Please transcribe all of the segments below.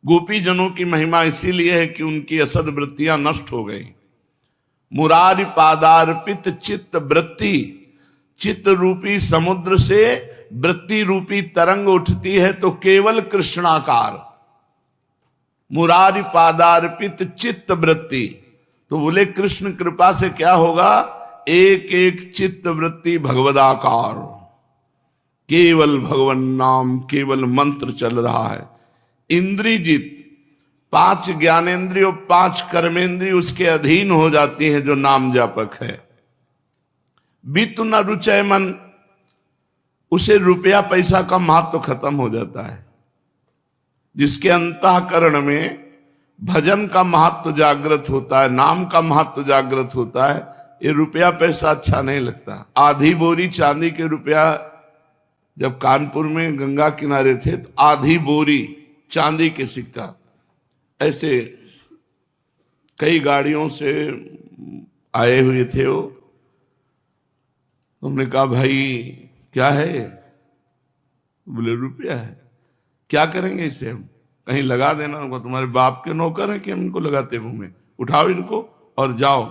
गोपी जनों की महिमा इसीलिए है कि उनकी असद वृत्तियां नष्ट हो गई। मुरारी पादार्पित चित्त वृत्ति, चित्त रूपी समुद्र से वृत्ति रूपी तरंग उठती है तो केवल कृष्णाकार। मुरारी पादार्पित चित्त वृत्ति, तो बोले कृष्ण कृपा से क्या होगा, एक एक चित्त वृत्ति भगवदाकार, केवल भगवन नाम, केवल मंत्र चल रहा है। इंद्रियजित, 5 ज्ञानेंद्रिय 5 कर्मेंद्रिय उसके अधीन हो जाती हैं जो नाम जापक है। बीतु न रुचय मन, उसे रुपया पैसा का महत्व खत्म हो जाता है। जिसके अंतःकरण में भजन का महत्व जागृत होता है, नाम का महत्व जागृत होता है, ये रुपया पैसा अच्छा नहीं लगता। आधी बोरी चांदी के रुपया, जब कानपुर में गंगा किनारे थे तो आधी बोरी चांदी के सिक्का, ऐसे कई गाड़ियों से आए हुए थे वो। हमने कहा भाई क्या है, बोले रुपया है। क्या करेंगे इसे हम, कहीं लगा देना होगा, तुम्हारे बाप के नौकर हैं कि हम इनको लगाते घूमे, उठाओ इनको और जाओ।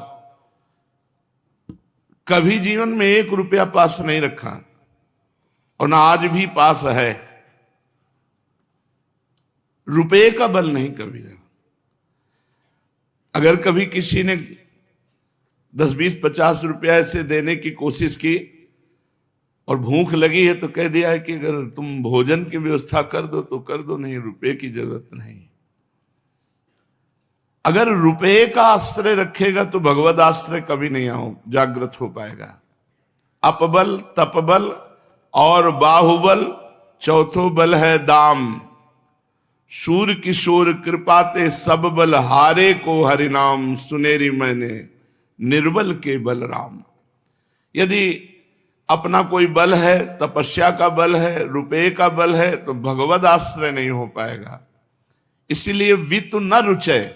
कभी जीवन में 1 रुपया पास नहीं रखा और ना आज भी पास है। रुपये का बल नहीं कभी रहा। अगर कभी किसी ने 10, 20, 50 रुपया ऐसे देने की कोशिश की और भूख लगी है तो कह दिया है कि अगर तुम भोजन की व्यवस्था कर दो तो कर दो, नहीं रुपये की जरूरत नहीं। अगर रुपये का आश्रय रखेगा तो भगवद आश्रय कभी नहीं जागृत हो पाएगा। अपबल, तपबल और बाहुबल, चौथो बल है दाम। शूर किशोर कृपाते सब बल हारे को हरिनाम, सुनेरी मैंने निर्बल के बलराम। यदि अपना कोई बल है, तपस्या का बल है, रुपये का बल है, तो भगवद आश्रय नहीं हो पाएगा। इसीलिए वितु न रुचय,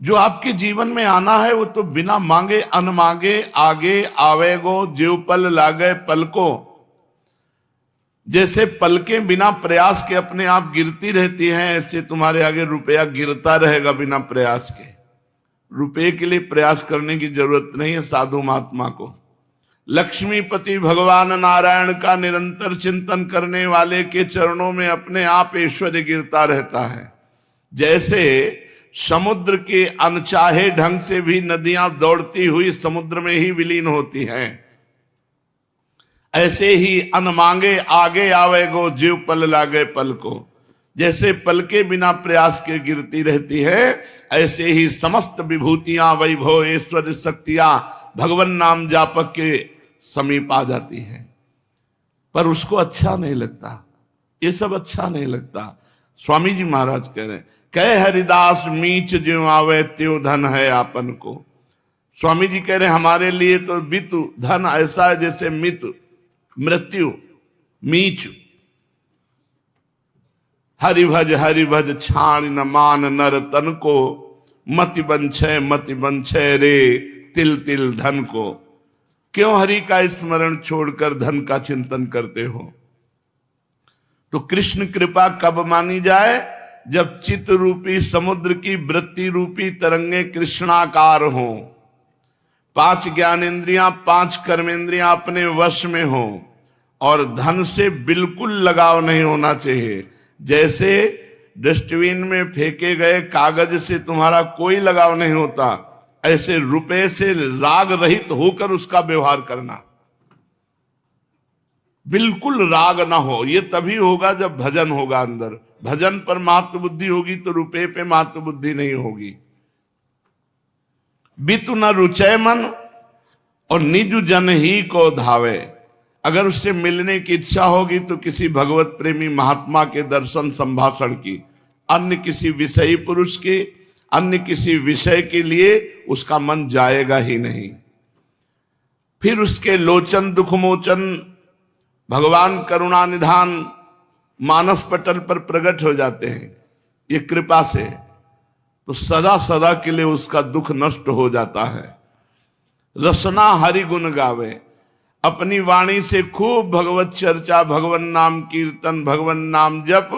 जो आपके जीवन में आना है वो तो बिना मांगे अनमांगे आगे आवेगो, ज्यों पल लागे पलको। जैसे पलकें बिना प्रयास के अपने आप गिरती रहती हैं, ऐसे तुम्हारे आगे रुपया गिरता रहेगा बिना प्रयास के। रुपये के लिए प्रयास करने की जरूरत नहीं है साधु महात्मा को। लक्ष्मीपति भगवान नारायण का निरंतर चिंतन करने वाले के चरणों में अपने आप ऐश्वर्य गिरता रहता है। जैसे समुद्र के अनचाहे ढंग से भी नदियां दौड़ती हुई समुद्र में ही विलीन होती हैं, ऐसे ही अनमांगे आगे आवेगो, जीव पल लागे पल को। जैसे पलके बिना प्रयास के गिरती रहती है, ऐसे ही समस्त विभूतियां, वैभव, ऐश्वर्य, शक्तियां भगवान नाम जापक के समीप आ जाती हैं। पर उसको अच्छा नहीं लगता, ये सब अच्छा नहीं लगता। स्वामी जी महाराज कह रहे हैं, कह हरिदास मीच ज्यों आवे त्यों धन है आपन को। स्वामी जी कह रहे हैं हमारे लिए तो बितु धन ऐसा है जैसे मित मृत्यु मीच। हरिभज छाण न मान नर तन को, मति बंछे रे तिल तिल धन को। क्यों हरि का स्मरण छोड़कर धन का चिंतन करते हो? तो कृष्ण कृपा कब मानी जाए? जब चित्त रूपी समुद्र की वृत्ति रूपी तरंगे कृष्णाकार हो, 5 ज्ञानेंद्रियां 5 कर्मेंद्रियां अपने वश में हो और धन से बिल्कुल लगाव नहीं होना चाहिए। जैसे डस्टबिन में फेंके गए कागज से तुम्हारा कोई लगाव नहीं होता, ऐसे रुपए से राग रहित होकर उसका व्यवहार करना। बिल्कुल राग ना हो, ये तभी होगा जब भजन होगा अंदर। भजन पर मात्र बुद्धि होगी तो रुपये पे मात्र बुद्धि नहीं होगी। बितु न रुचय मन और निज जन ही को धावे। अगर उससे मिलने की इच्छा होगी तो किसी भगवत प्रेमी महात्मा के दर्शन संभाषण की, अन्य किसी विषयी पुरुष के, अन्य किसी विषय के लिए उसका मन जाएगा ही नहीं। फिर उसके लोचन दुखमोचन भगवान करुणा निधान मानस पटल पर प्रकट हो जाते हैं ये कृपा से, तो सदा सदा के लिए उसका दुख नष्ट हो जाता है। रसना हरि गुण गावे, अपनी वाणी से खूब भगवत चर्चा, भगवन नाम कीर्तन, भगवन नाम जप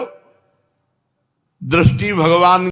दृष्टि भगवान